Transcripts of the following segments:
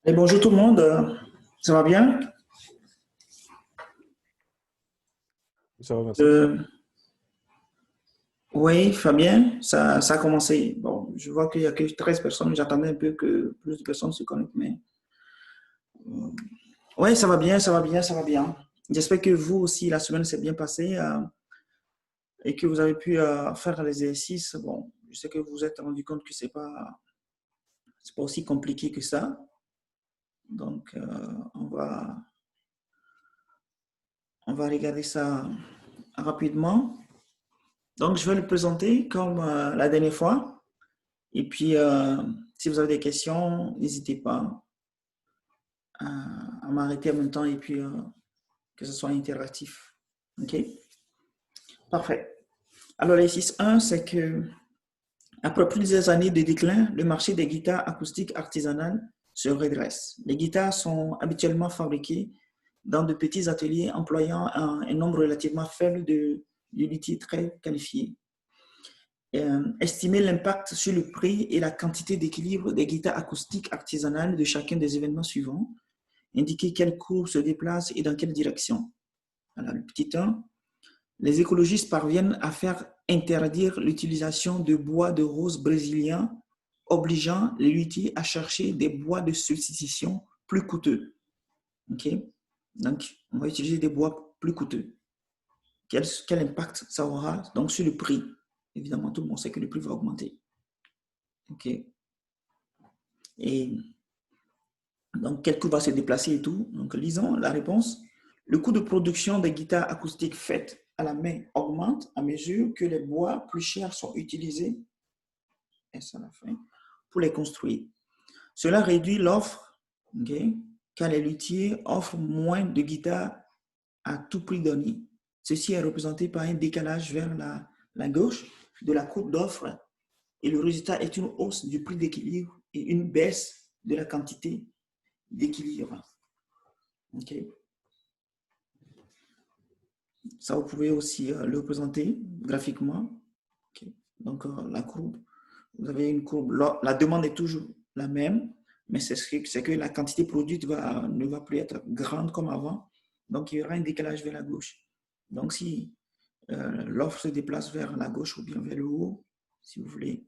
Et bonjour tout le monde, ça va bien? Ça va, merci. Euh, oui, Fabien, ça a commencé. Bon, je vois qu'il n'y a que 13 personnes, j'attendais un peu que plus de personnes se connectent, mais oui, ça va bien, ça va bien, ça va bien. J'espère que vous aussi, la semaine s'est bien passée et que vous avez pu faire l'exercice. Bon, je sais que vous vous êtes rendu compte que c'est pas aussi compliqué que ça. Donc, on va regarder ça rapidement. Donc, je vais le présenter comme la dernière fois. Et puis, si vous avez des questions, n'hésitez pas à m'arrêter en même temps et puis que ce soit interactif. OK? Parfait. Alors, l'exercice 1, c'est que après plusieurs années de déclin, le marché des guitares acoustiques artisanales se redresse. Les guitares sont habituellement fabriquées dans de petits ateliers employant un nombre relativement faible de luthiers très qualifiés. Estimer l'impact sur le prix et la quantité d'équilibre des guitares acoustiques artisanales de chacun des événements suivants. Indiquer quelle courbe se déplace et dans quelle direction. Alors, le petit 1. Les écologistes parviennent à faire interdire l'utilisation de bois de rose brésilien, obligeant les luthiers à chercher des bois de substitution plus coûteux. OK? Donc, on va utiliser des bois plus coûteux. Quel impact ça aura donc sur le prix? Évidemment, tout le monde sait que le prix va augmenter. OK? Et donc, quel coût va se déplacer et tout. Donc, lisons la réponse. Le coût de production des guitares acoustiques faites à la main augmente à mesure que les bois plus chers sont utilisés et ça la fin, pour les construire. Cela réduit l'offre, okay, car les luthiers offrent moins de guitares à tout prix donné. Ceci est représenté par un décalage vers la gauche de la courbe d'offre et le résultat est une hausse du prix d'équilibre et une baisse de la quantité d'équilibre. Okay. Ça, vous pouvez aussi le représenter graphiquement. Okay. Donc, la courbe, vous avez une courbe. La demande est toujours la même, mais c'est que la quantité produite ne va plus être grande comme avant. Donc, il y aura un décalage vers la gauche. Donc, si l'offre se déplace vers la gauche ou bien vers le haut, si vous voulez,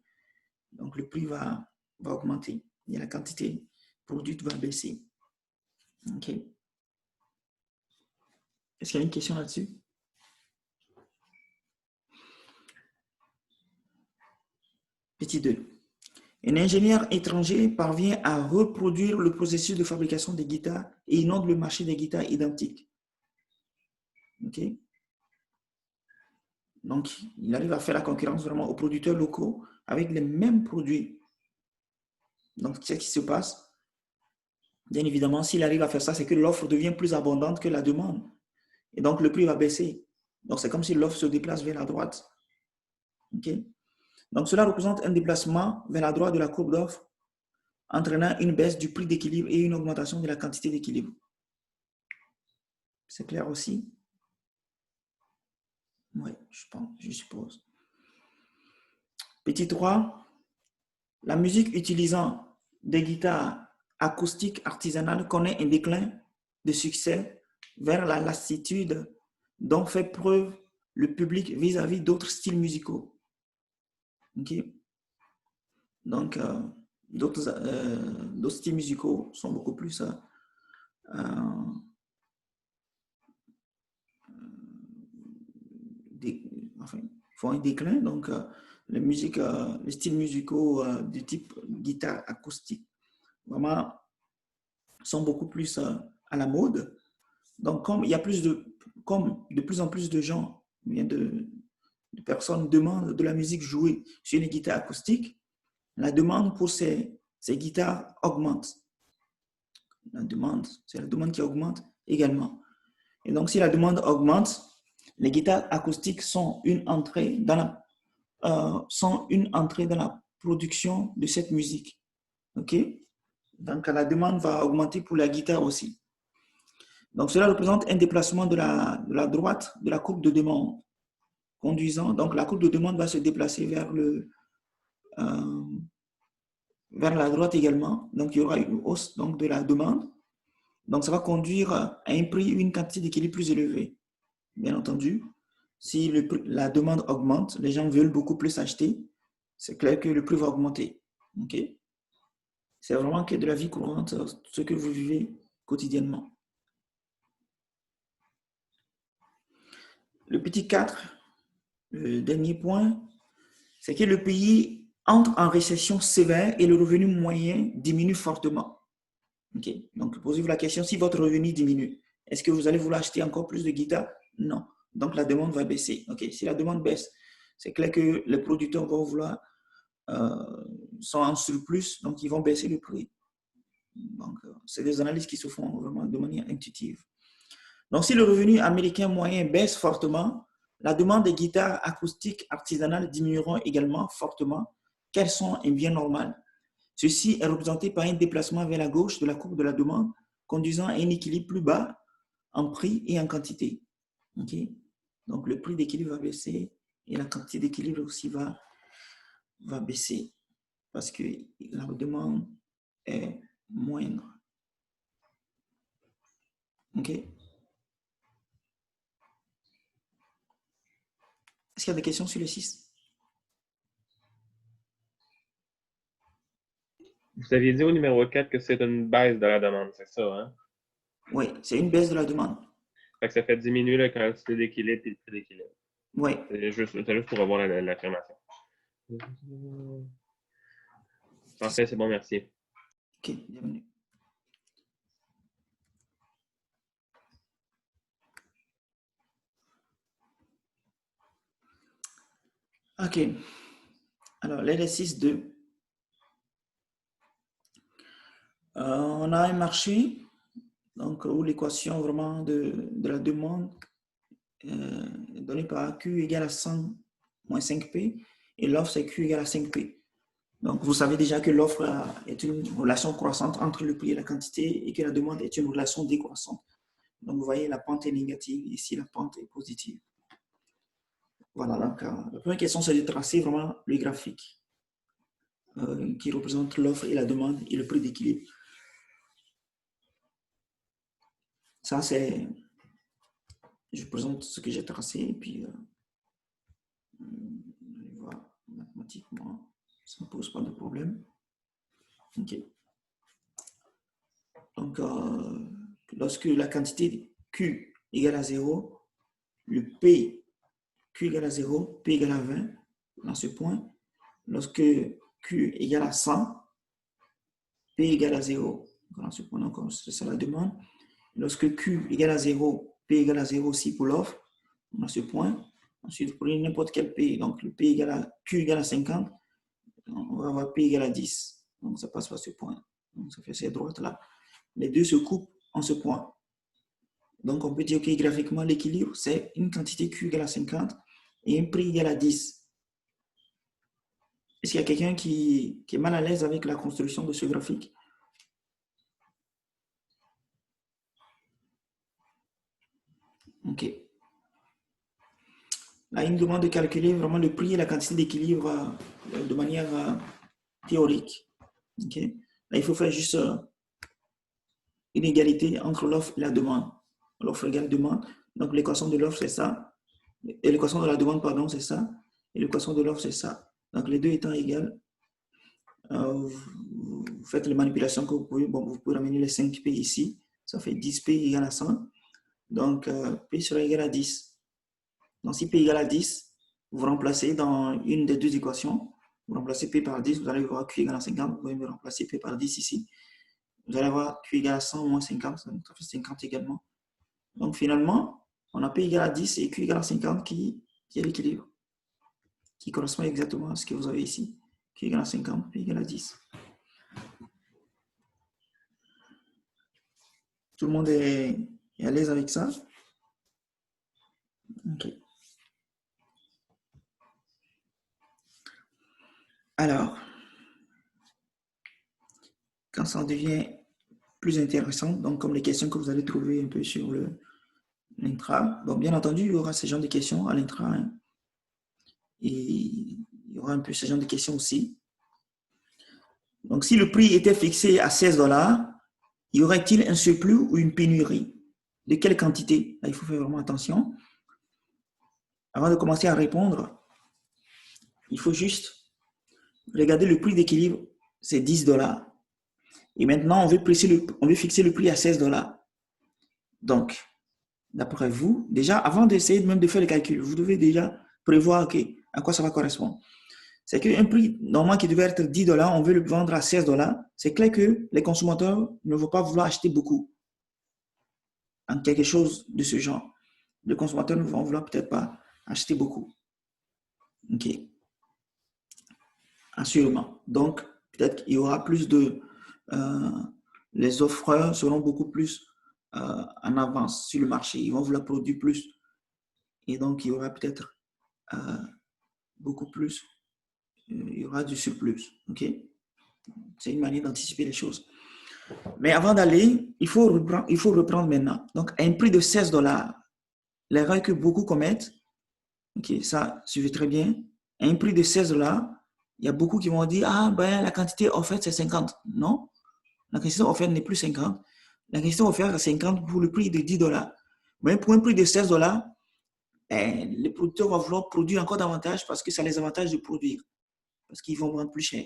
donc le prix va augmenter et la quantité produite va baisser. OK. Est-ce qu'il y a une question là-dessus? Petit 2. Un ingénieur étranger parvient à reproduire le processus de fabrication des guitares et inonde le marché des guitares identiques. Okay. Donc, il arrive à faire la concurrence vraiment aux producteurs locaux avec les mêmes produits. Donc, qu'est-ce qui se passe? Bien évidemment, s'il arrive à faire ça, c'est que l'offre devient plus abondante que la demande. Et donc, le prix va baisser. Donc, c'est comme si l'offre se déplace vers la droite. Okay. Donc, cela représente un déplacement vers la droite de la courbe d'offre, entraînant une baisse du prix d'équilibre et une augmentation de la quantité d'équilibre. C'est clair aussi? Oui, je pense, je suppose. Petit 3, la musique utilisant des guitares acoustiques artisanales connaît un déclin de succès vers la lassitude dont fait preuve le public vis-à-vis d'autres styles musicaux. Okay. Donc, d'autres styles musicaux sont beaucoup plus enfin, font un déclin. Donc, les styles musicaux du type guitare acoustique, vraiment, sont beaucoup plus à la mode. Donc, comme de plus en plus de gens, de personnes demandent de la musique jouée sur les guitares acoustiques, la demande pour ces guitares augmente. C'est la demande qui augmente également. Et donc, si la demande augmente, les guitares acoustiques sont une entrée dans la production de cette musique. OK? Donc, la demande va augmenter pour la guitare aussi. Donc, cela représente un déplacement de la droite de la courbe de demande conduisant. Donc, la courbe de demande va se déplacer vers vers la droite également. Donc, il y aura une hausse donc, de la demande. Donc, ça va conduire à un prix, une quantité d'équilibre plus élevée. Bien entendu, si la demande augmente, les gens veulent beaucoup plus acheter, c'est clair que le prix va augmenter. Okay? C'est vraiment que de la vie courante, ce que vous vivez quotidiennement. Le petit 4, le dernier point, c'est que le pays entre en récession sévère et le revenu moyen diminue fortement. Okay? Donc, posez-vous la question, si votre revenu diminue, est-ce que vous allez vouloir acheter encore plus de guitares? Non. Donc, la demande va baisser. Okay? Si la demande baisse, c'est clair que les producteurs vont vouloir, sont en surplus, donc ils vont baisser le prix. Donc, c'est des analyses qui se font vraiment de manière intuitive. Donc, si le revenu américain moyen baisse fortement, la demande des guitares acoustiques artisanales diminueront également fortement, qu'elles sont un bien normal. Ceci est représenté par un déplacement vers la gauche de la courbe de la demande, conduisant à un équilibre plus bas en prix et en quantité. Okay? Donc, le prix d'équilibre va baisser et la quantité d'équilibre aussi va baisser parce que la demande est moindre. OK? Est-ce qu'il y a des questions sur le 6? Vous aviez dit au numéro 4 que c'est une baisse de la demande, c'est ça, hein? Oui, c'est une baisse de la demande. Fait que ça fait diminuer la quantité d'équilibre et le prix d'équilibre. Oui. C'est juste pour avoir l'affirmation. Parfait, c'est bon, merci. OK, bienvenue. OK. Alors, l'exercice 2. On a un marché donc, où l'équation vraiment de la demande est donnée par Q égale à 100 moins 5P et l'offre c'est Q égale à 5P. Donc, vous savez déjà que l'offre est une relation croissante entre le prix et la quantité et que la demande est une relation décroissante. Donc, vous voyez, la pente est négative, ici la pente est positive. Voilà, donc la première question c'est de tracer vraiment le graphique qui représente l'offre et la demande et le prix d'équilibre. Ça, c'est... Je présente ce que j'ai tracé et puis on va mathématiquement, ça ne pose pas de problème. OK. Donc, lorsque la quantité Q égale à 0, le P, Q égale à 0, P égale à 20, dans ce point. Lorsque Q égale à 100, P égale à 0, dans ce point, donc c'est ça la demande. Lorsque Q égale à 0, P égale à 0 aussi pour l'offre, dans ce point. Ensuite, vous prenez n'importe quel P, donc le P égale à Q égale à 50, on va avoir P égale à 10. Donc ça passe par ce point. Donc ça fait ces droites-là. Les deux se coupent en ce point. Donc on peut dire que graphiquement, l'équilibre, c'est une quantité Q égale à 50 et un prix égal à 10. Est-ce qu'il y a quelqu'un qui est mal à l'aise avec la construction de ce graphique? OK. Là, il nous demande de calculer vraiment le prix et la quantité d'équilibre de manière théorique. Okay. Là, il faut faire juste une égalité entre l'offre et la demande. L'offre égale demande. Donc, l'équation de l'offre, c'est ça. Et l'équation de la demande, pardon, c'est ça. Et l'équation de l'offre, c'est ça. Donc, les deux étant égales, vous faites les manipulations que vous pouvez. Bon, vous pouvez ramener les 5P ici. Ça fait 10P égale à 100. Donc, P sera égal à 10. Donc, si P égale à 10, vous remplacez dans une des deux équations. Vous remplacez P par 10, vous allez voir Q égale à 50. Vous pouvez me remplacer P par 10 ici. Vous allez avoir Q égale à 100 moins 50, donc ça fait 50 également. Donc, finalement, on a P égale à 10 et Q égale à 50 qui est l'équilibre, qui correspond exactement à ce que vous avez ici. Q égale à 50, P égale à 10. Tout le monde est à l'aise avec ça? OK. Alors, quand ça devient plus intéressant, donc comme les questions que vous allez trouver un peu sur l'intra, bon, bien entendu, il y aura ce genre de questions à l'intra, hein, et il y aura un peu ce genre de questions aussi. Donc, si le prix était fixé à 16 $, y aurait-il un surplus ou une pénurie? De quelle quantité? Là, il faut faire vraiment attention. Avant de commencer à répondre, il faut juste regarder le prix d'équilibre, c'est 10 $. Et maintenant, on veut fixer le prix à 16 $. Donc, d'après vous, déjà, avant d'essayer même de faire le calcul, vous devez déjà prévoir à quoi ça va correspondre. C'est qu'un prix normal qui devait être 10 $, on veut le vendre à 16 $. C'est clair que les consommateurs ne vont pas vouloir acheter beaucoup en quelque chose de ce genre. Les consommateurs ne vont vouloir peut-être pas acheter beaucoup. OK. Assurément. Donc, peut-être qu'il y aura plus de... les offreurs seront beaucoup plus en avance sur le marché. Ils vont vouloir produire plus. Et donc, il y aura peut-être beaucoup plus. Il y aura du surplus. OK? C'est une manière d'anticiper les choses. Mais avant d'aller, il faut reprendre maintenant. Donc, à un prix de 16 $, l'erreur que beaucoup commettent, OK, ça, suivez très bien. À un prix de 16 $, il y a beaucoup qui vont dire, ah ben, la quantité offerte, c'est 50. Non, la quantité offerte n'est plus 50. La quantité offerte, c'est 50 pour le prix de 10 $. Mais pour un prix de 16 $, les producteurs vont vouloir produire encore davantage parce que ça les avantage de produire. Parce qu'ils vont vendre plus cher.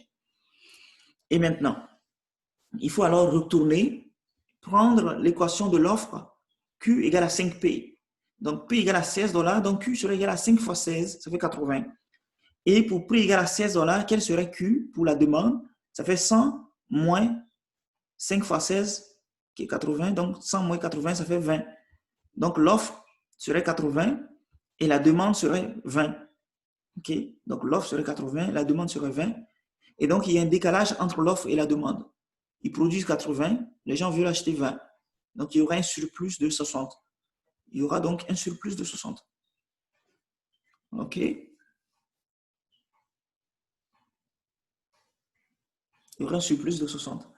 Et maintenant, il faut alors retourner, prendre l'équation de l'offre Q égale à 5P. Donc, P égale à 16 $, donc Q serait égal à 5 fois 16, ça fait 80. Et pour prix égal à 16 $, quel serait Q pour la demande? Ça fait 100 moins 5 fois 16, qui est 80. Donc, 100 moins 80, ça fait 20. Donc, l'offre serait 80 et la demande serait 20. OK? Donc, l'offre serait 80, la demande serait 20. Et donc, il y a un décalage entre l'offre et la demande. Ils produisent 80, les gens veulent acheter 20. Donc, il y aura un surplus de 60. Il y aura donc un surplus de 60. OK? Il y aura un surplus de 60.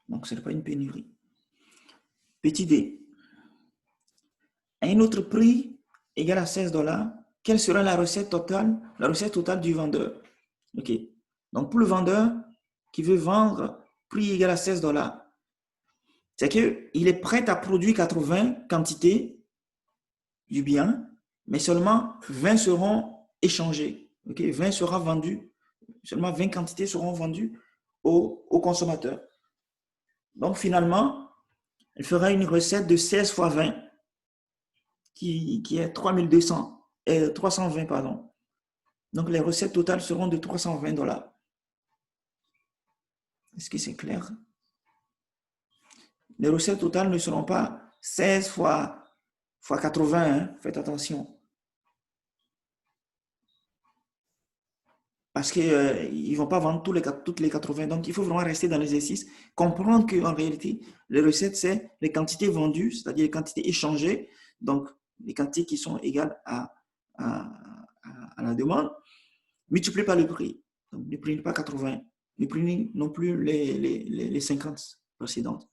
Donc, ce n'est pas une pénurie. Petit d. À un autre prix égal à 16 $, quelle sera la recette totale du vendeur? OK. Donc, pour le vendeur qui veut vendre prix égal à 16 $, c'est qu'il est prêt à produire 80 quantités du bien, mais seulement 20 seront échangées. Okay? 20 sera vendu, seulement 20 quantités seront vendues aux consommateurs. Donc, finalement, il fera une recette de 16 fois 20, qui est 320, pardon. Donc, les recettes totales seront de 320 $. Est-ce que c'est clair? Les recettes totales ne seront pas 16 fois 80, hein? Faites attention. Parce qu'ils ne vont pas vendre toutes les 80. Donc, il faut vraiment rester dans l'exercice, comprendre qu'en réalité, les recettes, c'est les quantités vendues, c'est-à-dire les quantités échangées, donc les quantités qui sont égales à la demande, multipliées par le prix. Donc, ne prenez pas 80, ne prenez non plus les 50 précédentes,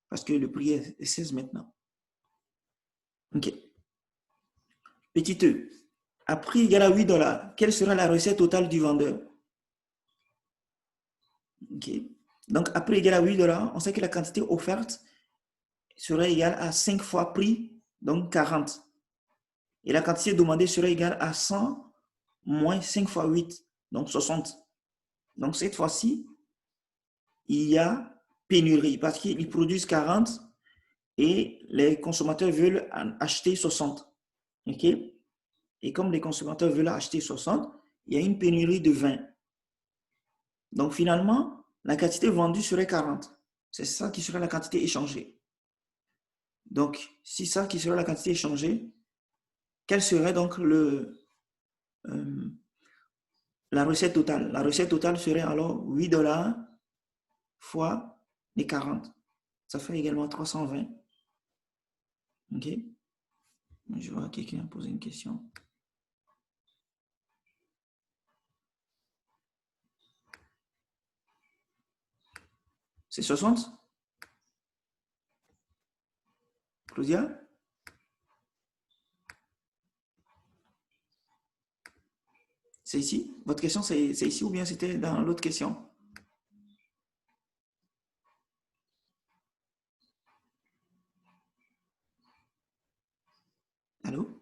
parce que le prix est 16 maintenant. OK. Petit e. À prix égal à 8 $, quelle sera la recette totale du vendeur? OK. Donc, à prix égal à 8 $, on sait que la quantité offerte serait égale à 5 fois prix, donc 40. Et la quantité demandée serait égale à 100 moins 5 fois 8, donc 60. Donc, cette fois-ci, il y a pénurie parce qu'ils produisent 40 et les consommateurs veulent en acheter 60. OK? Et comme les consommateurs veulent acheter 60, il y a une pénurie de 20. Donc, finalement, la quantité vendue serait 40. C'est ça qui serait la quantité échangée. Donc, si ça qui serait la quantité échangée, quelle serait donc la recette totale? La recette totale serait alors 8 $ fois les 40. Ça fait également 320. OK? Je vois quelqu'un poser une question. C'est 60? Claudia? C'est ici? Votre question, c'est ici ou bien c'était dans l'autre question? Allô?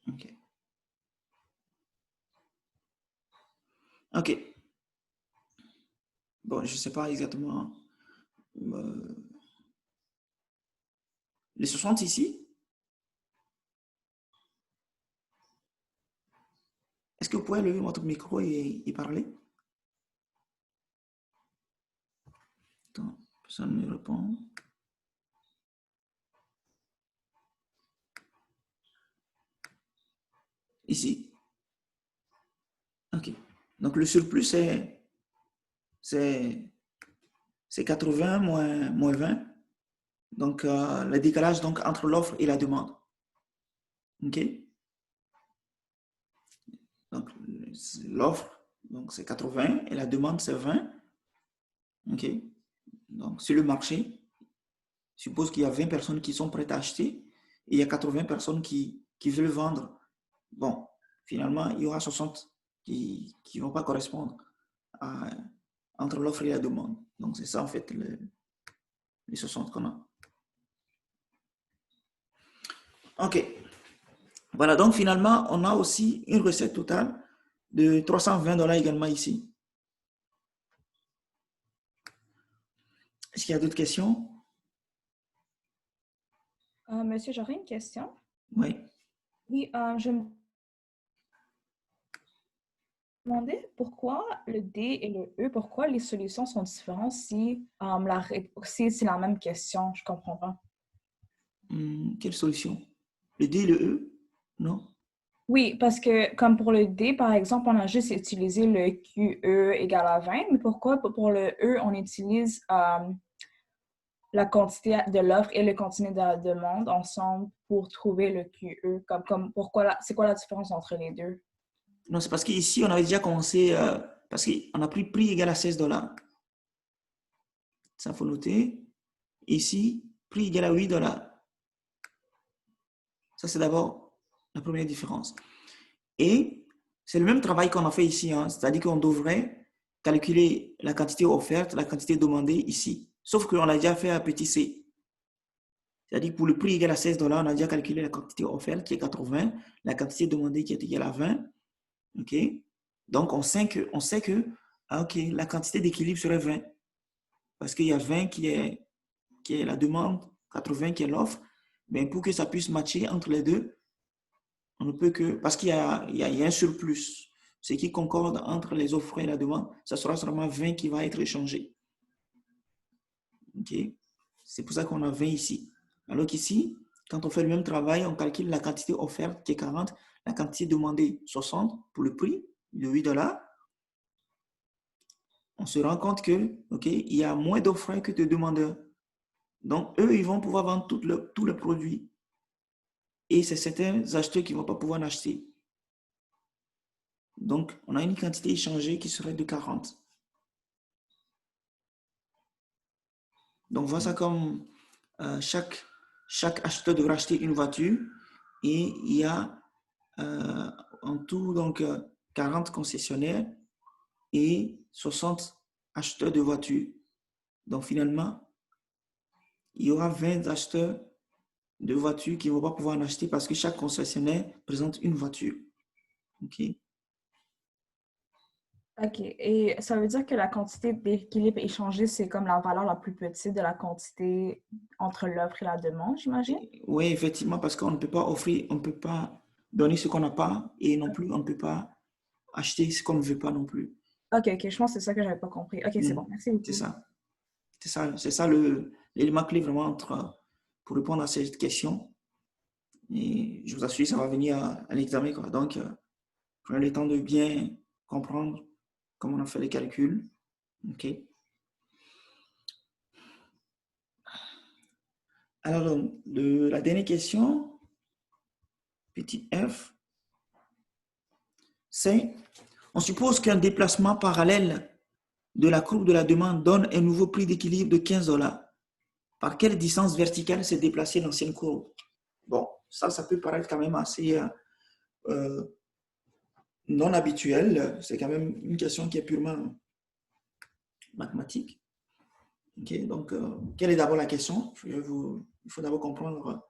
OK. OK. Bon, je ne sais pas exactement. Les 60 ici? Est-ce que vous pouvez lever votre micro et parler? Attends, personne ne me répond. Ici? OK. Donc, le surplus, c'est 80 moins 20. Donc, le décalage donc, entre l'offre et la demande. OK? Donc, l'offre, donc c'est 80 et la demande, c'est 20. OK? Donc, sur le marché, suppose qu'il y a 20 personnes qui sont prêtes à acheter et il y a 80 personnes qui veulent vendre. Bon, finalement, il y aura 60 qui ne vont pas correspondre entre l'offre et la demande. Donc, c'est ça, en fait, les 60 qu'on a. OK. Voilà, donc finalement, on a aussi une recette totale de 320 $ également ici. Est-ce qu'il y a d'autres questions? Monsieur, j'aurais une question. Oui. Oui, je me demandais pourquoi le D et le E, pourquoi les solutions sont différentes si, si c'est la même question. Je ne comprends pas. Quelle solution? Le D et le E? Non? Oui, parce que comme pour le D, par exemple, on a juste utilisé le QE égale à 20, mais pourquoi pour le E, on utilise la quantité de l'offre et le quantité de la demande ensemble pour trouver le QE? Pourquoi c'est quoi la différence entre les deux? Non, c'est parce qu'ici, on avait déjà commencé, parce qu'on a pris prix égal à 16 $. Ça, il faut noter. Ici, prix égal à 8 $. Ça, c'est d'abord la première différence. Et c'est le même travail qu'on a fait ici, hein, c'est-à-dire qu'on devrait calculer la quantité offerte, la quantité demandée ici. Sauf qu'on l'a déjà fait à petit c. C'est-à-dire pour le prix égal à 16 $, on a déjà calculé la quantité offerte qui est 80, la quantité demandée qui est égale à 20. OK? Donc, on sait que OK, la quantité d'équilibre serait 20. Parce qu'il y a 20 qui est la demande, 80 qui est l'offre. Mais pour que ça puisse matcher entre les deux, on ne peut que, parce qu'il y a un surplus, ce qui concorde entre les offres et la demande, ça sera seulement 20 qui va être échangé. OK? C'est pour ça qu'on a 20 ici. Alors qu'ici, quand on fait le même travail, on calcule la quantité offerte qui est 40, la quantité demandée 60 pour le prix de 8 $. On se rend compte que, OK, il y a moins d'offres que de demandeurs. Donc, eux, ils vont pouvoir vendre tous les produits. Et c'est certains acheteurs qui ne vont pas pouvoir en acheter. Donc, on a une quantité échangée qui serait de 40. Donc, voilà ça comme chaque acheteur devra acheter une voiture et il y a en tout donc 40 concessionnaires et 60 acheteurs de voitures. Donc, finalement, il y aura 20 acheteurs de voitures qui ne vont pas pouvoir en acheter parce que chaque concessionnaire présente une voiture. OK? OK. Et ça veut dire que la quantité d'équilibre échangé, c'est comme la valeur la plus petite de la quantité entre l'offre et la demande, j'imagine? Oui, effectivement, parce qu'on ne peut pas offrir, on ne peut pas donner ce qu'on n'a pas et non plus, on ne peut pas acheter ce qu'on ne veut pas non plus. OK, je pense que c'est ça que je n'avais pas compris. OK, c'est bon. Merci beaucoup. C'est ça. C'est ça l'élément clé vraiment pour répondre à cette question. Et je vous assure, ça va venir à l'examen. Donc, prenez le temps de bien comprendre comment on a fait les calculs. OK? Alors, la dernière question, petit f, c'est, on suppose qu'un déplacement parallèle de la courbe de la demande donne un nouveau prix d'équilibre de 15 $. Par quelle distance verticale s'est déplacée l'ancienne courbe? Bon, ça peut paraître quand même assez non habituel. C'est quand même une question qui est purement mathématique. Ok, donc, quelle est d'abord la question? Il faut d'abord comprendre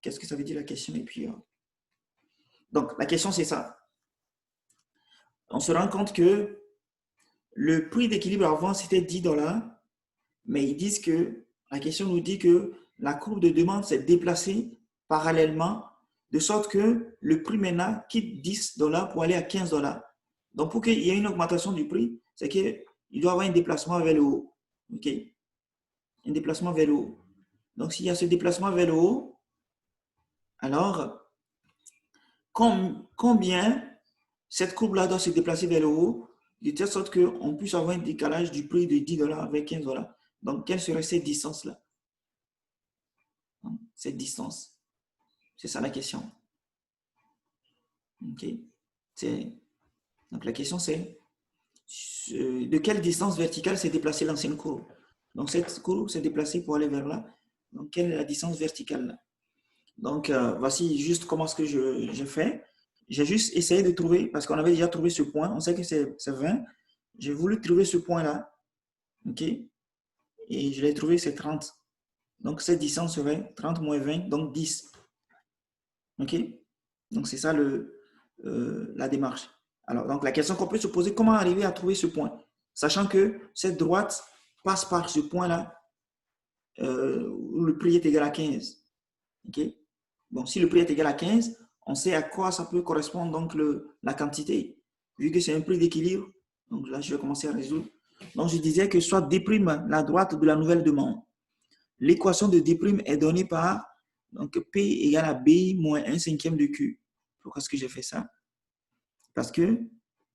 qu'est-ce que ça veut dire la question. Et puis, donc, la question, c'est ça. On se rend compte que le prix d'équilibre avant, c'était 10 $, mais ils disent que la question nous dit que la courbe de demande s'est déplacée parallèlement, de sorte que le prix maintenant quitte 10 $ pour aller à 15 $. Donc, pour qu'il y ait une augmentation du prix, c'est qu'il doit y avoir un déplacement vers le haut. OK? Un déplacement vers le haut. Donc, s'il y a ce déplacement vers le haut, alors, combien cette courbe-là doit se déplacer vers le haut, de telle sorte qu'on puisse avoir un décalage du prix de 10 $ avec 15 $. Donc, quelle serait cette distance-là? Cette distance. C'est ça la question. OK? Donc, la question, c'est de quelle distance verticale s'est déplacée l'ancienne courbe? Donc, cette courbe s'est déplacée pour aller vers là. Donc, quelle est la distance verticale là? Donc, voici juste comment est-ce que je fais. J'ai juste essayé de trouver, parce qu'on avait déjà trouvé ce point, on sait que c'est 20. J'ai voulu trouver ce point-là, ok? Et je l'ai trouvé, c'est 30. Donc, cette distance serait 30 moins 20, donc 10. Ok? Donc, c'est ça la démarche. Alors, donc, la question qu'on peut se poser, comment arriver à trouver ce point? Sachant que cette droite passe par ce point-là, où le prix est égal à 15. Ok? Bon, si le prix est égal à 15, on sait à quoi ça peut correspondre donc la quantité, vu que c'est un prix d'équilibre. Donc là, je vais commencer à résoudre. Donc, je disais que soit D' la droite de la nouvelle demande. L'équation de D' est donnée par donc, P égale à B moins 1/5 de Q. Pourquoi est-ce que j'ai fait ça? Parce que,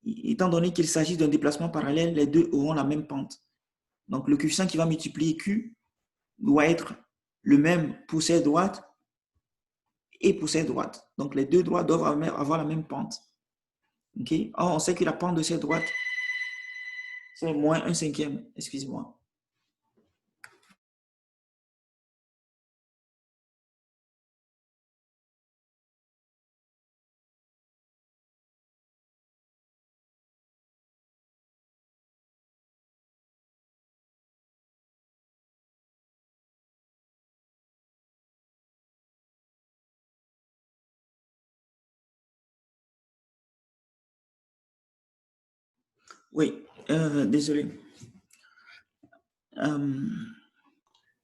étant donné qu'il s'agit d'un déplacement parallèle, les deux auront la même pente. Donc, le coefficient qui va multiplier Q doit être le même pour cette droite et pour cette droite. Donc, les deux droites doivent avoir la même pente. Okay? Or, on sait que la pente de cette droite, c'est moins 1/5. Excusez-moi. Oui, désolé.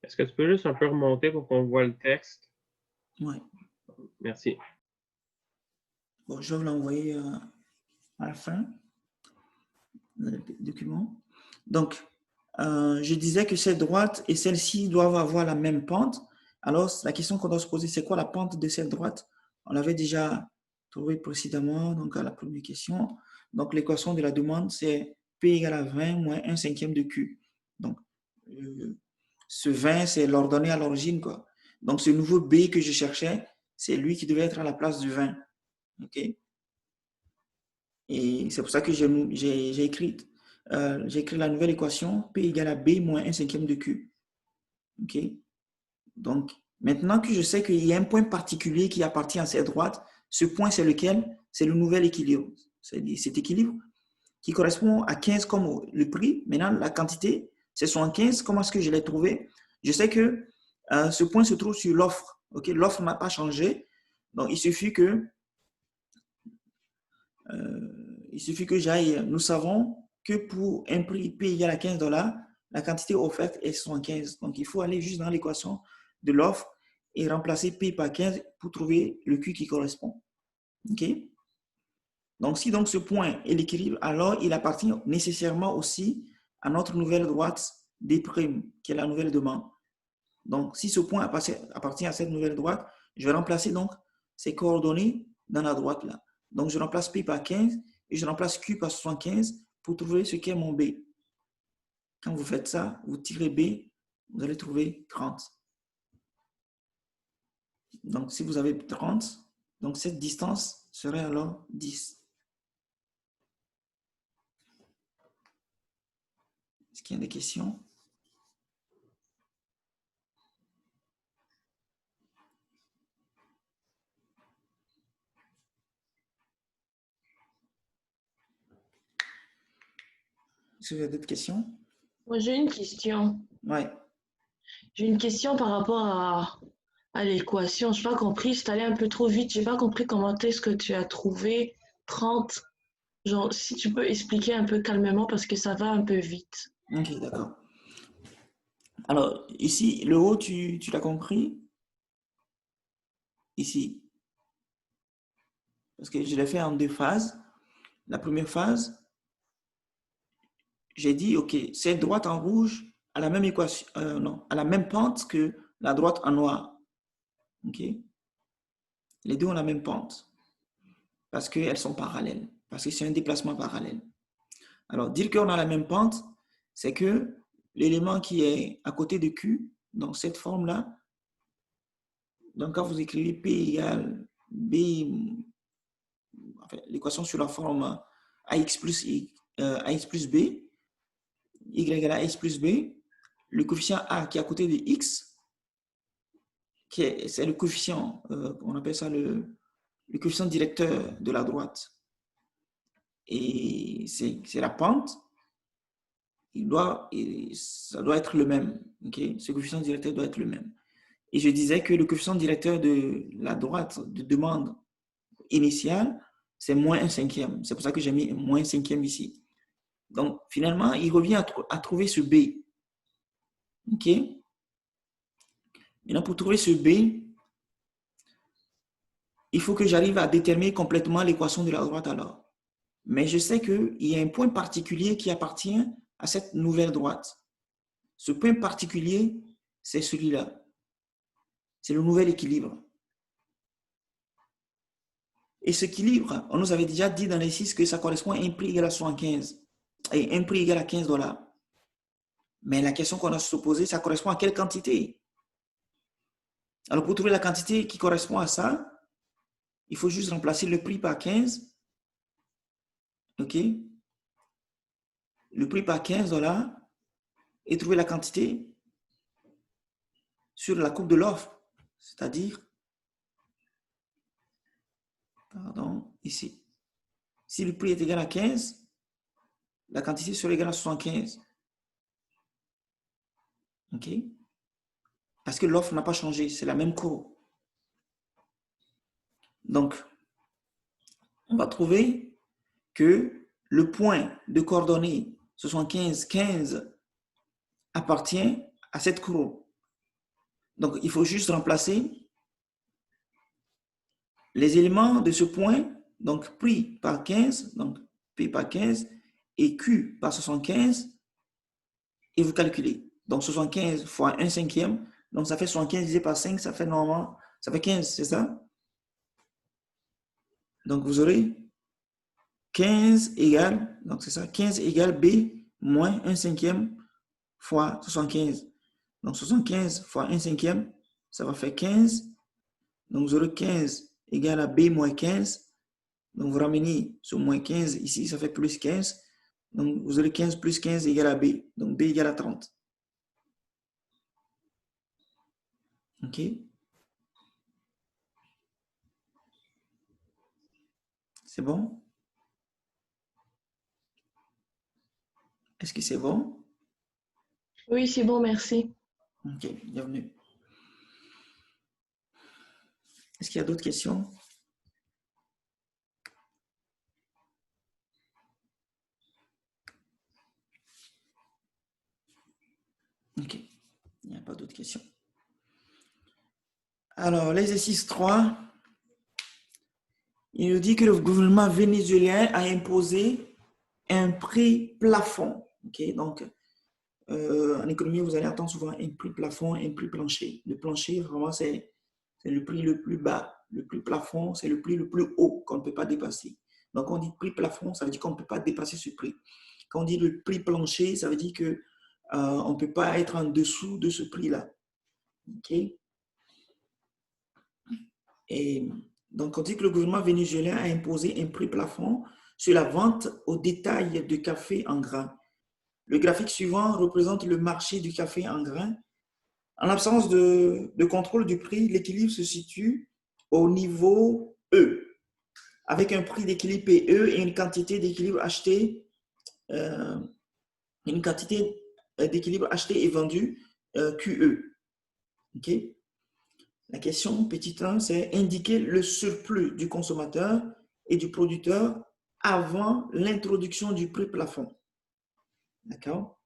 Est-ce que tu peux juste un peu remonter pour qu'on voit le texte? Ouais. Merci. Bon, je vais vous l'envoyer à la fin, le document. Donc, je disais que cette droite et celle-ci doivent avoir la même pente. Alors, la question qu'on doit se poser, c'est quoi la pente de cette droite? On l'avait déjà trouvé précédemment, donc à la première question. Donc, l'équation de la demande, c'est P égale à 20 moins 1/5 de Q. Donc, ce 20, c'est l'ordonnée à l'origine, quoi. Donc, ce nouveau B que je cherchais, c'est lui qui devait être à la place du 20. OK? Et c'est pour ça que j'ai écrit la nouvelle équation P égale à B moins 1/5 de Q. OK? Donc, maintenant que je sais qu'il y a un point particulier qui appartient à cette droite, ce point, c'est lequel? C'est le nouvel équilibre. C'est cet équilibre qui correspond à 15 comme le prix. Maintenant, la quantité, c'est 75. Comment est-ce que je l'ai trouvé? Je sais que ce point se trouve sur l'offre. Okay? L'offre n'a pas changé. Donc, il suffit que j'aille. Nous savons que pour un prix P égale à 15 $, la quantité offerte est 75. Donc, il faut aller juste dans l'équation de l'offre et remplacer P par 15 pour trouver le Q qui correspond. OK? Donc, si donc ce point est l'équilibre, alors il appartient nécessairement aussi à notre nouvelle droite D', qui est la nouvelle demande. Donc, si ce point appartient à cette nouvelle droite, je vais remplacer donc ces coordonnées dans la droite là. Donc, je remplace P par 15 et je remplace Q par 75 pour trouver ce qu'est mon B. Quand vous faites ça, vous tirez B, vous allez trouver 30. Donc, si vous avez 30, donc cette distance serait alors 10. Est-ce qu'il y a des questions? Est-ce que vous avez d'autres questions? Moi, j'ai une question. Ouais. J'ai une question par rapport à l'équation. Je n'ai pas compris, c'est allé un peu trop vite. Je n'ai pas compris comment est-ce que tu as trouvé 30. Genre, si tu peux expliquer un peu calmement parce que ça va un peu vite. Ok, d'accord. Alors, ici, le haut, tu l'as compris? Ici. Parce que je l'ai fait en 2 phases. La première phase, j'ai dit, OK, cette droite en rouge a la même équation, non, a la même pente que la droite en noir. OK? Les deux ont la même pente parce qu'elles sont parallèles, parce que c'est un déplacement parallèle. Alors, dire qu'on a la même pente, c'est que l'élément qui est à côté de Q, dans cette forme-là, donc quand vous écrivez P égale B, enfin, l'équation sur la forme AX plus B, Y égale AX plus B, le coefficient A qui est à côté de X, c'est le coefficient, on appelle ça le coefficient directeur de la droite. Et c'est la pente, ça doit être le même. Okay? Ce coefficient directeur doit être le même. Et je disais que le coefficient directeur de la droite de demande initiale, c'est moins 1/5. C'est pour ça que j'ai mis moins 1/5 ici. Donc, finalement, il revient à trouver ce B. OK? Maintenant, pour trouver ce B, il faut que j'arrive à déterminer complètement l'équation de la droite alors. Mais je sais qu'il y a un point particulier qui appartient à cette nouvelle droite. Ce point particulier, c'est celui-là. C'est le nouvel équilibre. Et ce équilibre, on nous avait déjà dit dans l'exercice que ça correspond à un prix égal à 75 et un prix égal à 15 $. Mais la question qu'on a se poser, ça correspond à quelle quantité? Alors, pour trouver la quantité qui correspond à ça, il faut juste remplacer le prix par 15. OK? Le prix par 15 $ et trouver la quantité sur la courbe de l'offre. C'est-à-dire, pardon, ici. Si le prix est égal à 15, la quantité sera égale à 75. OK? Parce que l'offre n'a pas changé, c'est la même courbe. Donc, on va trouver que le point de coordonnées 75, 15 appartient à cette courbe. Donc, il faut juste remplacer les éléments de ce point, donc prix par 15, donc P par 15, et Q par 75, et vous calculez. Donc, 75 fois 1/5, donc ça fait 75 divisé par 5, ça fait normalement, ça fait 15, c'est ça? Donc, vous aurez 15 égale, donc c'est ça, 15 égale B moins 1/5 fois 75. Donc, 75 fois 1/5, ça va faire 15. Donc, vous aurez 15 égale à B moins 15. Donc, vous ramenez ce moins 15 ici, ça fait plus 15. Donc, vous aurez 15 plus 15 égale à B. Donc, B égale à 30. OK? C'est bon? Est-ce que c'est bon? Oui, c'est bon, merci. OK, bienvenue. Est-ce qu'il y a d'autres questions? OK, il n'y a pas d'autres questions. Alors, l'exercice 3, il nous dit que le gouvernement vénézuélien a imposé un prix plafond. OK, donc, en économie, vous allez entendre souvent un prix plafond, un prix plancher. Le plancher, vraiment, c'est le prix le plus bas. Le prix plafond, c'est le prix le plus haut qu'on ne peut pas dépasser. Donc, quand on dit prix plafond, ça veut dire qu'on ne peut pas dépasser ce prix. Quand on dit le prix plancher, ça veut dire qu'on ne peut pas être en dessous de ce prix-là. OK? Et donc, on dit que le gouvernement vénézuélien a imposé un prix plafond sur la vente au détail de café en grains. Le graphique suivant représente le marché du café en grains. En l'absence de contrôle du prix, l'équilibre se situe au niveau E, avec un prix d'équilibre PE et une quantité d'équilibre achetée une quantité d'équilibre acheté et vendu QE. OK? La question petit 1, c'est indiquer le surplus du consommateur et du producteur avant l'introduction du prix plafond. D'accord?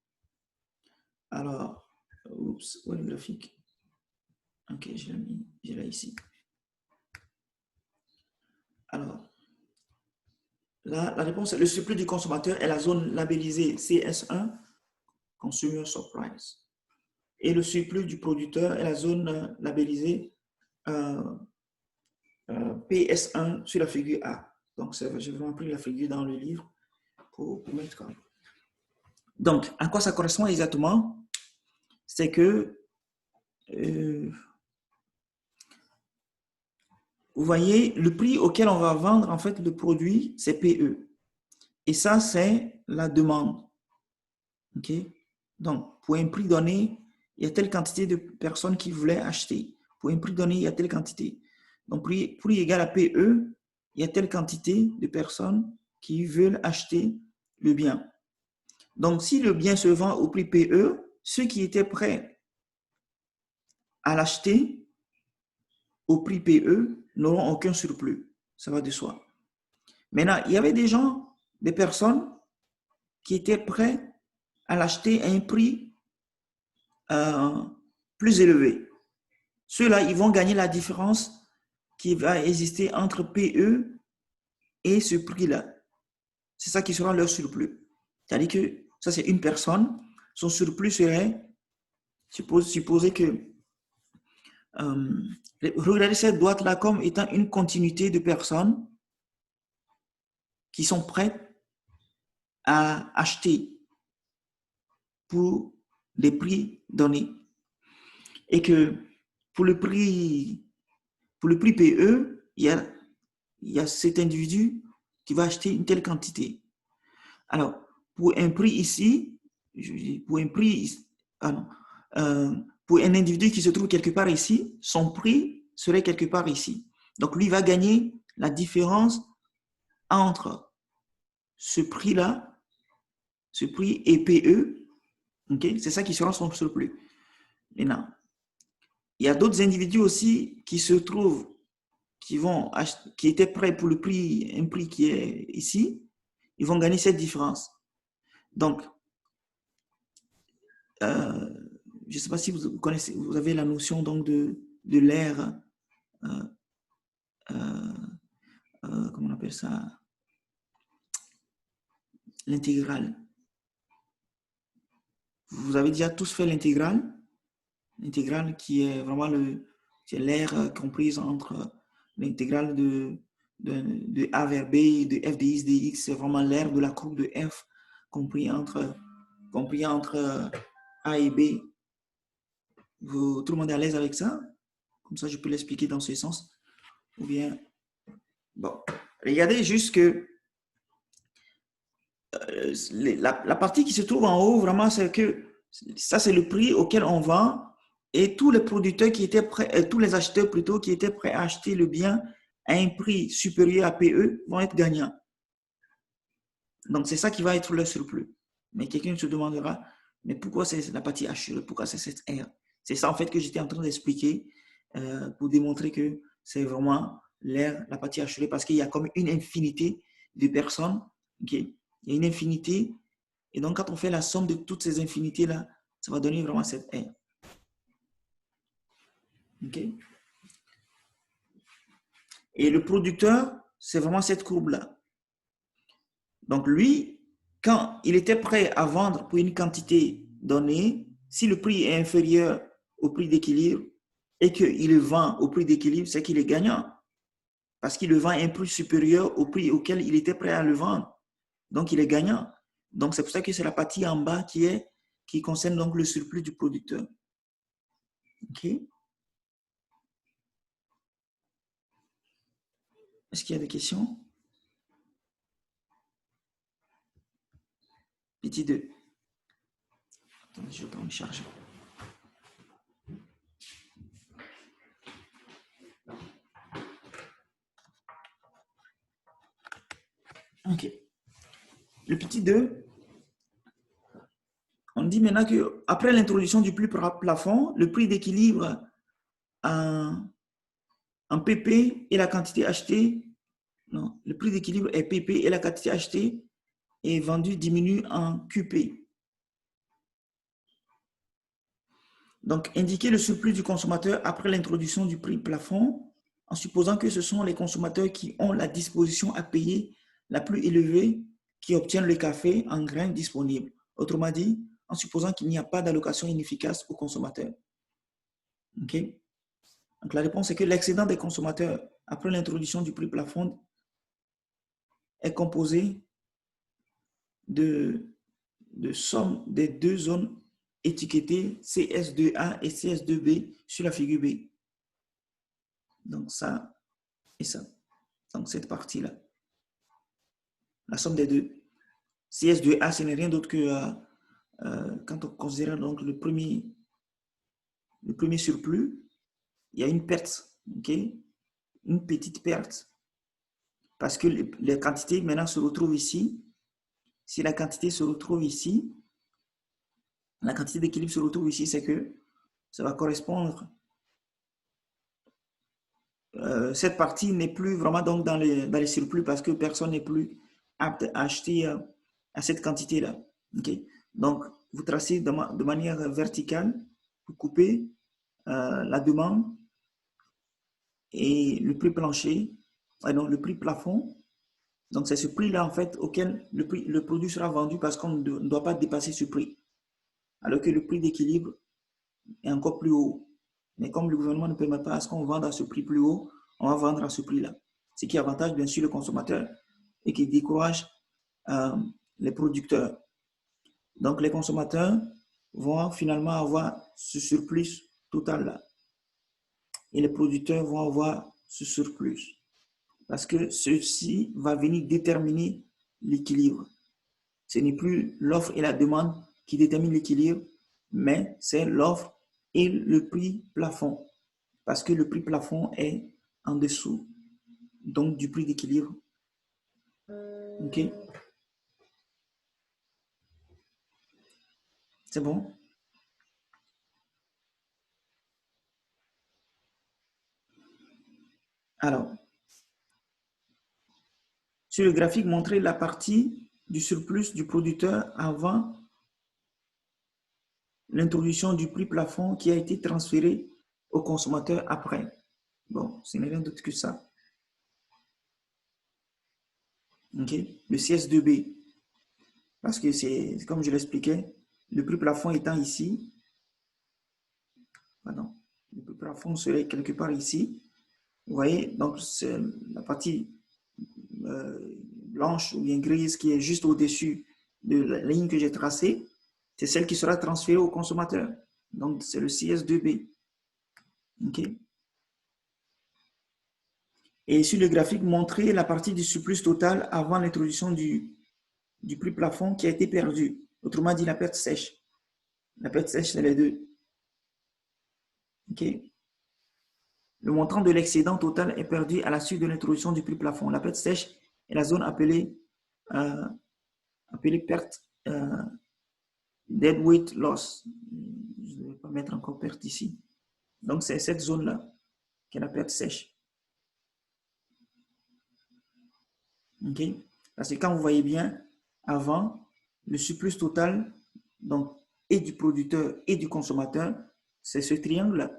Alors, oups, où est le graphique? Ok, je l'ai ici. Alors, là, la réponse est le surplus du consommateur est la zone labellisée CS1, Consumer Surprise. Et le surplus du producteur est la zone labellisée PS1 sur la figure A. Donc, j'ai vraiment pris la figure dans le livre pour mettre comme. Donc, à quoi ça correspond exactement? C'est que, vous voyez, le prix auquel on va vendre en fait le produit, c'est PE. Et ça, c'est la demande. OK? Donc, pour un prix donné, il y a telle quantité de personnes qui voulaient acheter. Pour un prix donné, il y a telle quantité. Donc, prix égal à PE, il y a telle quantité de personnes qui veulent acheter le bien. Donc, si le bien se vend au prix PE, ceux qui étaient prêts à l'acheter au prix PE n'auront aucun surplus. Ça va de soi. Maintenant, il y avait des gens, des personnes qui étaient prêts à l'acheter à un prix plus élevé. Ceux-là, ils vont gagner la différence qui va exister entre PE et ce prix-là. C'est ça qui sera leur surplus. C'est-à-dire que ça, c'est une personne. Son surplus serait, supposez que, regardez cette boîte-là comme étant une continuité de personnes qui sont prêtes à acheter pour des prix donnés. Et que pour le prix PE, il y a cet individu qui va acheter une telle quantité. Alors, pour un prix ici, pour un individu qui se trouve quelque part ici, son prix serait quelque part ici. Donc, lui va gagner la différence entre ce prix-là, ce prix et PE. Okay? C'est ça qui sera son surplus. Maintenant, il y a d'autres individus aussi qui se trouvent, qui étaient prêts pour un prix qui est ici, ils vont gagner cette différence. Donc, je ne sais pas si vous connaissez, vous avez la notion donc de l'aire, comment on appelle ça, l'intégrale. Vous avez déjà tous fait l'intégrale qui est vraiment l'aire comprise entre l'intégrale de A vers B, de f de x dx, c'est vraiment l'aire de la courbe de f compris entre A et B. Tout le monde est à l'aise avec ça? Comme ça, je peux l'expliquer dans ce sens. Ou bien, bon, regardez juste que la partie qui se trouve en haut, vraiment, c'est que ça, c'est le prix auquel on vend et tous les producteurs qui étaient prêts, tous les acheteurs plutôt, qui étaient prêts à acheter le bien à un prix supérieur à PE vont être gagnants. Donc, c'est ça qui va être le surplus. Mais quelqu'un se demandera, mais pourquoi c'est la partie assurée? Pourquoi c'est cette R? C'est ça, en fait, que j'étais en train d'expliquer pour démontrer que c'est vraiment la partie assurée parce qu'il y a comme une infinité de personnes. Okay? Il y a une infinité. Et donc, quand on fait la somme de toutes ces infinités-là, ça va donner vraiment cette R. OK? Et le producteur, c'est vraiment cette courbe-là. Donc, lui, quand il était prêt à vendre pour une quantité donnée, si le prix est inférieur au prix d'équilibre et qu'il le vend au prix d'équilibre, c'est qu'il est gagnant. Parce qu'il le vend à un prix supérieur au prix auquel il était prêt à le vendre. Donc, il est gagnant. Donc, c'est pour ça que c'est la partie en bas qui concerne donc le surplus du producteur. OK? Est-ce qu'il y a des questions? Petit 2. Attendez, je vais me charger. OK. Le petit 2, On dit maintenant qu'après l'introduction du prix plafond, le prix d'équilibre en PP et la quantité achetée, non, le prix d'équilibre est PP et la quantité achetée est vendue diminue en QP. Donc, indiquer le surplus du consommateur après l'introduction du prix plafond, en supposant que ce sont les consommateurs qui ont la disposition à payer la plus élevée qui obtiennent le café en grains disponible. Autrement dit, en supposant qu'il n'y a pas d'allocation inefficace aux consommateurs. OK? Donc, la réponse est que l'excédent des consommateurs après l'introduction du prix plafond est composé de somme des deux zones étiquetées CS2A et CS2B sur la figure B. Donc, ça et ça. Donc, cette partie-là. La somme des deux. CS2A, ce n'est rien d'autre que quand on considère donc le premier surplus, il y a une perte, ok? Une petite perte. Parce que les quantités maintenant se retrouvent ici. Si la quantité se retrouve ici, la quantité d'équilibre se retrouve ici, c'est que ça va correspondre. Cette partie n'est plus vraiment donc dans les surplus parce que personne n'est plus apte à acheter à cette quantité-là. Okay? Donc, vous tracez de manière verticale, vous coupez la demande et le prix plancher, non, le prix plafond. Donc, c'est ce prix-là, en fait, auquel le produit sera vendu parce qu'on ne doit pas dépasser ce prix. Alors que le prix d'équilibre est encore plus haut. Mais comme le gouvernement ne permet pas à ce qu'on vende à ce prix plus haut, on va vendre à ce prix-là. Ce qui avantage, bien sûr, le consommateur et qui décourage les producteurs. Donc, les consommateurs vont finalement avoir ce surplus total-là. Et les producteurs vont avoir ce surplus. Parce que ceci va venir déterminer l'équilibre. Ce n'est plus l'offre et la demande qui déterminent l'équilibre, mais c'est l'offre et le prix plafond. Parce que le prix plafond est en dessous donc du prix d'équilibre. OK? C'est bon? Alors, sur le graphique, montrez la partie du surplus du producteur avant l'introduction du prix plafond qui a été transféré au consommateur après. Bon, ce n'est rien d'autre que ça. OK? Le CS2B. Parce que c'est, comme je l'expliquais, le prix plafond étant ici, pardon, le prix plafond serait quelque part ici. Vous voyez, donc c'est la partie blanche ou bien grise qui est juste au-dessus de la ligne que j'ai tracée, c'est celle qui sera transférée au consommateur. Donc, c'est le CS2B. OK? Et sur le graphique, montrer la partie du surplus total avant l'introduction du prix plafond qui a été perdu. Autrement dit, la perte sèche. La perte sèche, c'est les deux. OK? Le montant de l'excédent total est perdu à la suite de l'introduction du prix plafond. La perte sèche est la zone appelée perte deadweight loss. Je ne vais pas mettre encore perte ici. Donc, c'est cette zone-là qui est la perte sèche. OK? Parce que quand vous voyez bien, avant, le surplus total donc, et du producteur et du consommateur, c'est ce triangle-là.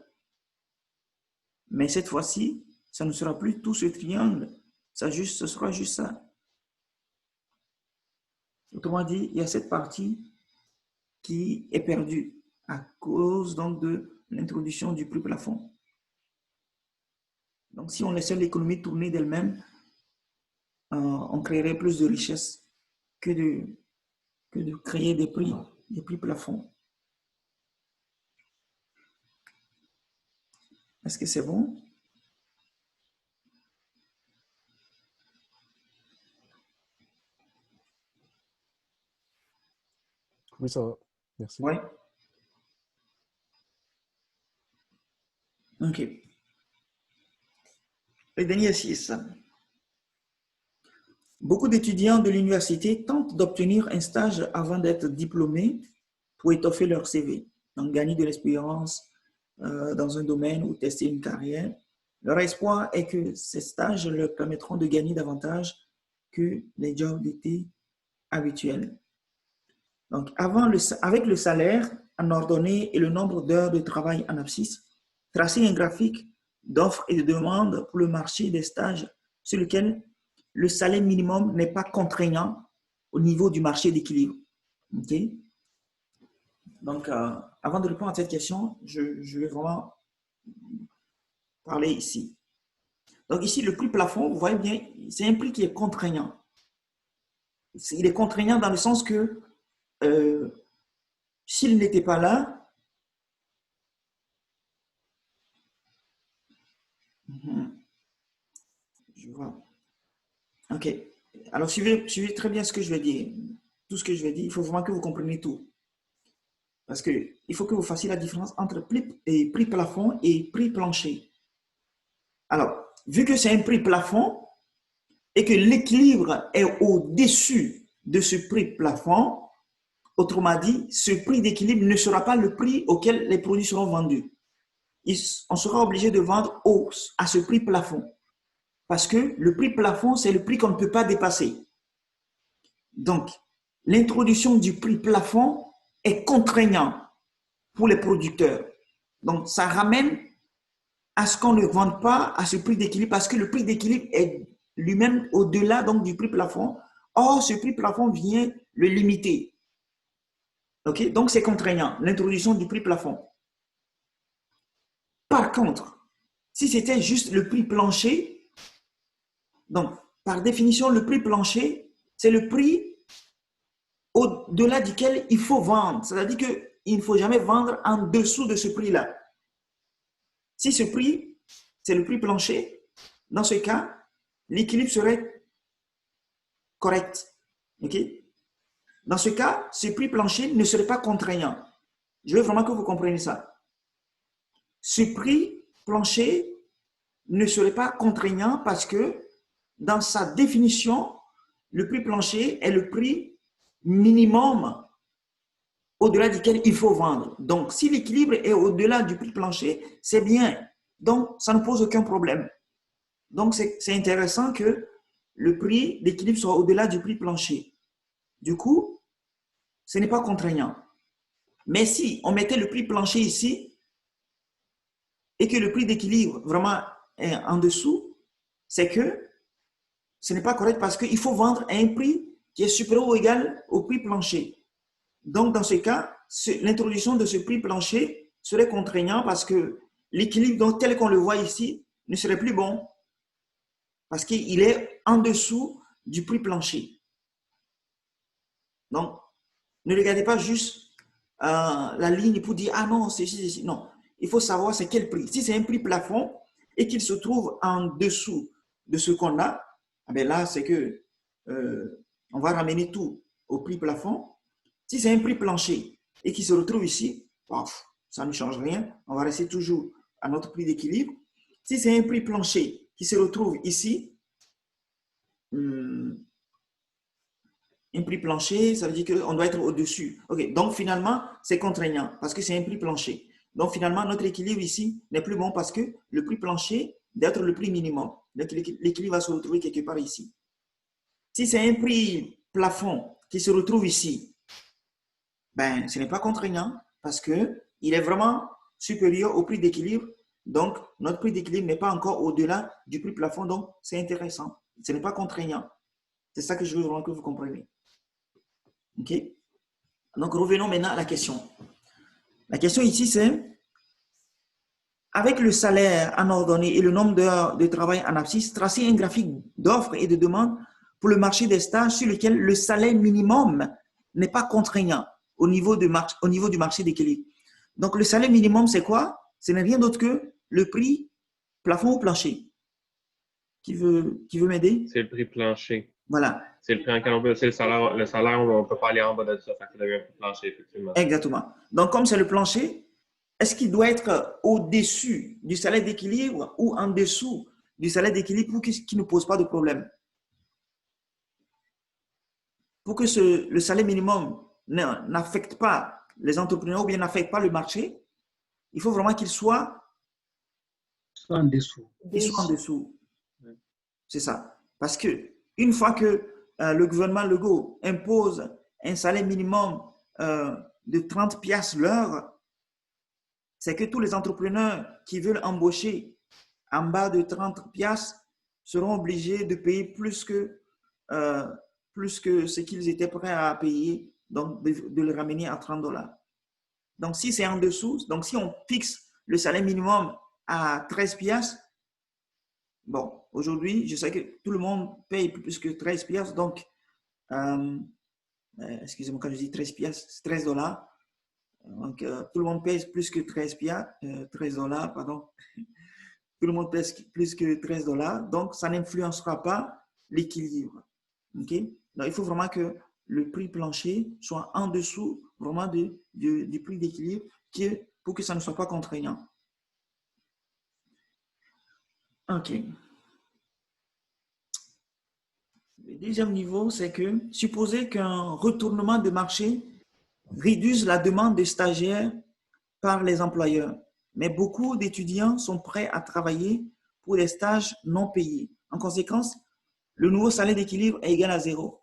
Mais cette fois-ci, ça ne sera plus tout ce triangle. Ce sera juste ça. Autrement dit, il y a cette partie qui est perdue à cause donc, de l'introduction du prix plafond. Donc, si on laissait l'économie tourner d'elle-même, on créerait plus de richesse que de créer des prix plafonds. Est-ce que c'est bon? Oui, ça va. Merci. Oui. OK. Le dernier exercice. Beaucoup d'étudiants de l'université tentent d'obtenir un stage avant d'être diplômés pour étoffer leur CV. Donc, gagner de l'expérience dans un domaine ou tester une carrière. Leur espoir est que ces stages leur permettront de gagner davantage que les jobs d'été habituels. Donc, avec le salaire en ordonnée et le nombre d'heures de travail en abscisse, tracer un graphique d'offres et de demandes pour le marché des stages sur lequel le salaire minimum n'est pas contraignant au niveau du marché d'équilibre. Okay? Donc, avant de répondre à cette question, je vais vraiment parler ici. Donc ici, le prix plafond, vous voyez bien, c'est un prix qui est contraignant. Il est contraignant dans le sens que s'il n'était pas là, je vois. Ok. Alors, suivez très bien ce que je vais dire. Tout ce que je vais dire, il faut vraiment que vous compreniez tout. Parce qu'il faut que vous fassiez la différence entre prix plafond et prix plancher. Alors, vu que c'est un prix plafond et que l'équilibre est au-dessus de ce prix plafond, autrement dit, ce prix d'équilibre ne sera pas le prix auquel les produits seront vendus. On sera obligé de vendre à ce prix plafond. Parce que le prix plafond, c'est le prix qu'on ne peut pas dépasser. Donc, l'introduction du prix plafond est contraignant pour les producteurs. Donc, ça ramène à ce qu'on ne vende pas à ce prix d'équilibre parce que le prix d'équilibre est lui-même au-delà donc du prix plafond. Or, ce prix plafond vient le limiter. Okay? Donc, c'est contraignant, l'introduction du prix plafond. Par contre, si c'était juste le prix plancher, donc, par définition, le prix plancher, c'est le prix au-delà duquel il faut vendre. C'est-à-dire qu'il ne faut jamais vendre en dessous de ce prix-là. Si ce prix, c'est le prix plancher, dans ce cas, l'équilibre serait correct. Okay? Dans ce cas, ce prix plancher ne serait pas contraignant. Je veux vraiment que vous compreniez ça. Ce prix plancher ne serait pas contraignant parce que dans sa définition, le prix plancher est le prix minimum au-delà duquel il faut vendre. Donc, si l'équilibre est au-delà du prix plancher, c'est bien. Donc, ça ne pose aucun problème. Donc, c'est intéressant que le prix d'équilibre soit au-delà du prix plancher. Du coup, ce n'est pas contraignant. Mais si on mettait le prix plancher ici et que le prix d'équilibre vraiment est en dessous, c'est que ce n'est pas correct parce qu'il faut vendre à un prix qui est supérieur ou égal au prix plancher. Donc, dans ce cas, l'introduction de ce prix plancher serait contraignant parce que l'équilibre tel qu'on le voit ici ne serait plus bon parce qu'il est en dessous du prix plancher. Donc, ne regardez pas juste la ligne pour dire « Ah non, c'est ici. » Non, il faut savoir c'est quel prix. Si c'est un prix plafond et qu'il se trouve en dessous de ce qu'on a, ben là, c'est que on va ramener tout au prix plafond. Si c'est un prix plancher et qu'il se retrouve ici, ça ne change rien. On va rester toujours à notre prix d'équilibre. Si c'est un prix plancher qui se retrouve ici, un prix plancher, ça veut dire qu'on doit être au-dessus. Okay. Donc, finalement, c'est contraignant parce que c'est un prix plancher. Donc, finalement, notre équilibre ici n'est plus bon parce que le prix plancher doit être le prix minimum. Donc, l'équilibre va se retrouver quelque part ici. Si c'est un prix plafond qui se retrouve ici, ben, ce n'est pas contraignant parce qu'il est vraiment supérieur au prix d'équilibre. Donc, notre prix d'équilibre n'est pas encore au-delà du prix plafond. Donc, c'est intéressant. Ce n'est pas contraignant. C'est ça que je veux vraiment que vous compreniez. OK? Donc, revenons maintenant à la question. La question ici, c'est avec le salaire en ordonnée et le nombre d'heures de travail en abscisse, tracer un graphique d'offres et de demandes pour le marché des stages sur lequel le salaire minimum n'est pas contraignant au niveau du marché d'équilibre. Donc, le salaire minimum, c'est quoi? Ce n'est rien d'autre que le prix plafond ou plancher. Qui veut m'aider? C'est le prix plancher. Voilà. C'est le prix en lequel on peut, c'est le salaire, on ne peut pas aller en bas de ça, ça devient un prix plancher, effectivement. Exactement. Donc, comme c'est le plancher, est-ce qu'il doit être au-dessus du salaire d'équilibre ou en dessous du salaire d'équilibre pour qu'il ne pose pas de problème? Pour que le salaire minimum n'affecte pas les entrepreneurs ou bien n'affectent pas le marché, il faut vraiment qu'ils soient Soit en dessous. en dessous. Ouais. C'est ça. Parce que une fois que le gouvernement Legault impose un salaire minimum de 30 piastres l'heure, c'est que tous les entrepreneurs qui veulent embaucher en bas de 30 piastres seront obligés de payer plus que ce qu'ils étaient prêts à payer, donc de le ramener à 30 $. Donc, si c'est en dessous, donc si on fixe le salaire minimum à 13 piastres, bon, aujourd'hui, je sais que tout le monde paye plus que 13 piastres, donc, excusez-moi, quand je dis 13 piastres, c'est 13 $. Donc, tout le monde paye plus que 13 $, pardon. Tout le monde paye plus que 13 $, donc ça n'influencera pas l'équilibre. Okay? Donc, il faut vraiment que le prix plancher soit en dessous vraiment du prix d'équilibre pour que ça ne soit pas contraignant. OK. Le deuxième niveau, c'est que supposez qu'un retournement de marché réduise la demande de stagiaires par les employeurs. Mais beaucoup d'étudiants sont prêts à travailler pour des stages non payés. En conséquence, le nouveau salaire d'équilibre est égal à 0.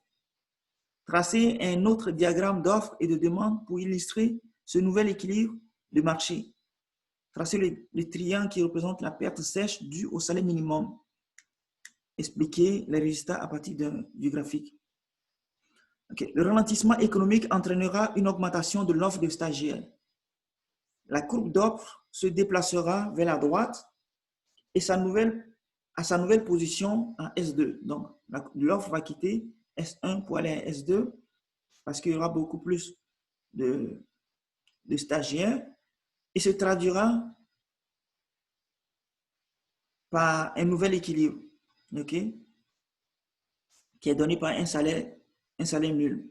Tracez un autre diagramme d'offres et de demande pour illustrer ce nouvel équilibre de marché. Tracez le triangle qui représente la perte sèche due au salaire minimum. Expliquez les résultats à partir du graphique. Okay. Le ralentissement économique entraînera une augmentation de l'offre de stagiaires. La courbe d'offres se déplacera vers la droite et à sa nouvelle position en S2. Donc, l'offre va quitter S1 pour aller à S2 parce qu'il y aura beaucoup plus de stagiaires et se traduira par un nouvel équilibre, okay, qui est donné par un salaire nul.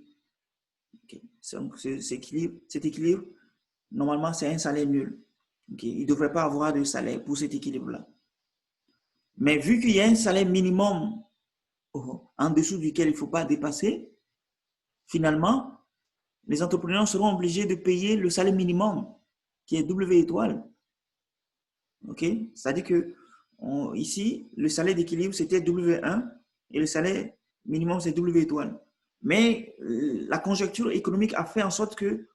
Okay. Donc, cet équilibre, normalement, c'est un salaire nul. Okay. Il ne devrait pas avoir de salaire pour cet équilibre-là. Mais vu qu'il y a un salaire minimum en dessous duquel il ne faut pas dépasser, finalement, les entrepreneurs seront obligés de payer le salaire minimum, qui est W étoile. Okay? C'est-à-dire que ici, le salaire d'équilibre, c'était W1 et le salaire minimum, c'est W étoile. Mais la conjoncture économique a fait en sorte que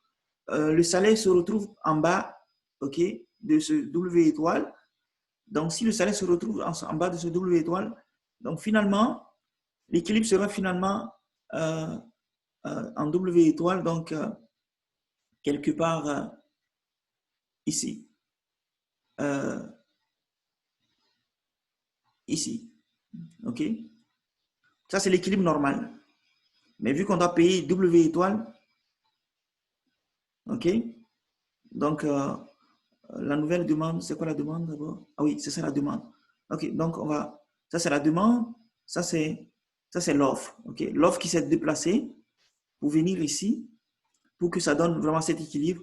le salaire se retrouve en bas, okay, de ce W étoile. Donc, si le salaire se retrouve en bas de ce W étoile, donc finalement, l'équilibre sera finalement en W étoile, donc quelque part ici. Ici. OK? Ça, c'est l'équilibre normal. Mais vu qu'on doit payer W étoile, OK? Donc, la nouvelle demande, c'est quoi la demande d'abord? Ah oui, c'est ça la demande. OK, donc ça c'est la demande, ça c'est l'offre. OK? L'offre qui s'est déplacée pour venir ici, pour que ça donne vraiment cet équilibre.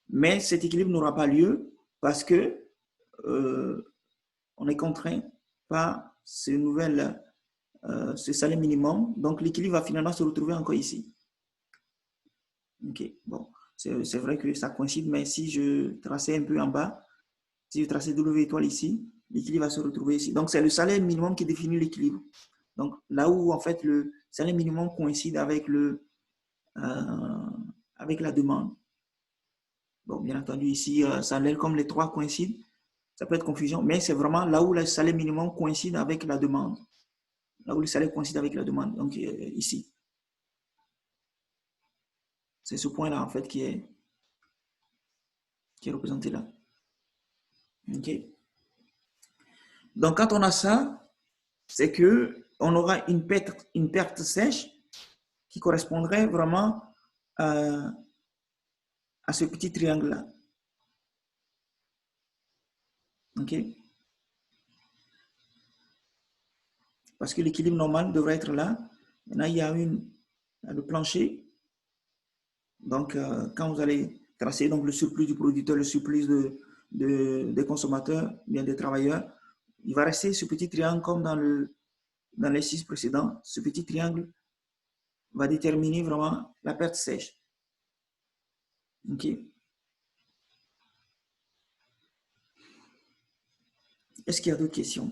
Mais cet équilibre n'aura pas lieu parce que on est contraint par ce salaire minimum. Donc, l'équilibre va finalement se retrouver encore ici. OK, bon. C'est vrai que ça coïncide, mais si je traçais un peu en bas, si je traçais W étoile ici, l'équilibre va se retrouver ici. Donc, c'est le salaire minimum qui définit l'équilibre. Donc, là où, en fait, le salaire minimum coïncide avec la demande. Bon, bien entendu, ici, comme les trois coïncident, ça peut être confusion, mais c'est vraiment là où le salaire minimum coïncide avec la demande. Là où le salaire coïncide avec la demande, donc ici. C'est ce point-là, en fait, qui est représenté là. OK. Donc, quand on a ça, c'est qu'on aura une perte sèche qui correspondrait vraiment à ce petit triangle-là. OK. Parce que l'équilibre normal devrait être là. Maintenant, il y a le plancher. Donc, quand vous allez tracer donc, le surplus du producteur, le surplus des consommateurs, bien des travailleurs, il va rester ce petit triangle comme dans les 6 précédents. Ce petit triangle va déterminer vraiment la perte sèche. OK. Est-ce qu'il y a d'autres questions?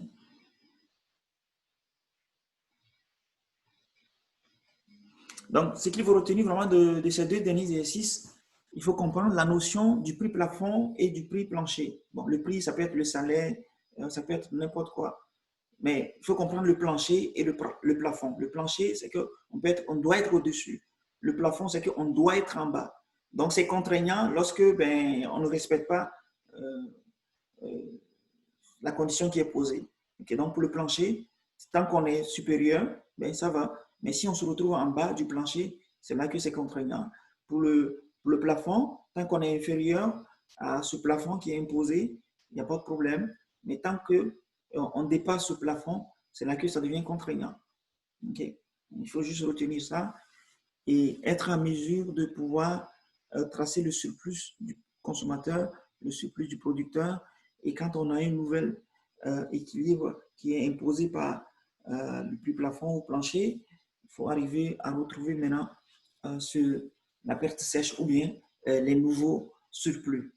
Donc, ce qu'il faut retenir vraiment de ces deux derniers exercices, il faut comprendre la notion du prix plafond et du prix plancher. Bon, le prix, ça peut être le salaire, ça peut être n'importe quoi. Mais il faut comprendre le plancher et le plafond. Le plancher, c'est qu'on doit être au-dessus. Le plafond, c'est qu'on doit être en bas. Donc, c'est contraignant lorsque on ne respecte pas la condition qui est posée. Okay, donc, pour le plancher, tant qu'on est supérieur, ça va. Mais si on se retrouve en bas du plancher, c'est là que c'est contraignant. Pour le plafond, tant qu'on est inférieur à ce plafond qui est imposé, il n'y a pas de problème. Mais tant qu'on dépasse ce plafond, c'est là que ça devient contraignant. Okay? Il faut juste retenir ça et être en mesure de pouvoir tracer le surplus du consommateur, le surplus du producteur. Et quand on a un nouvel équilibre qui est imposé par le prix plafond ou plancher, il faut arriver à retrouver maintenant la perte sèche ou bien les nouveaux surplus.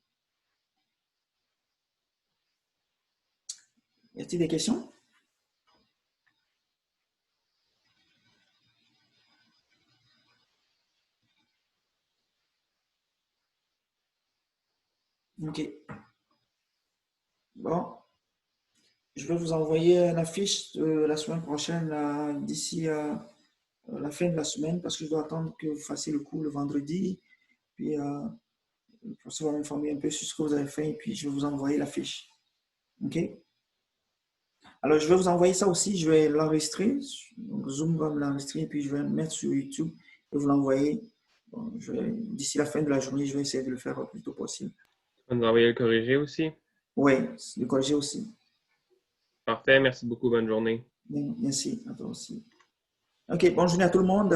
Y a-t-il des questions? OK. Bon. Je vais vous envoyer la fiche la semaine prochaine, d'ici la fin de la semaine, parce que je dois attendre que vous fassiez le cours le vendredi. Puis, le professeur va m'informer un peu sur ce que vous avez fait et puis je vais vous envoyer la fiche. OK? Alors, je vais vous envoyer ça aussi. Je vais l'enregistrer. Donc, Zoom va me l'enregistrer et puis je vais le mettre sur YouTube et vous l'envoyer. Bon, d'ici la fin de la journée, je vais essayer de le faire le plus tôt possible. Tu vas nous envoyer le corrigé aussi? Oui, le corriger aussi. Parfait, merci beaucoup, bonne journée. Merci à toi aussi. OK, bonne journée à tout le monde.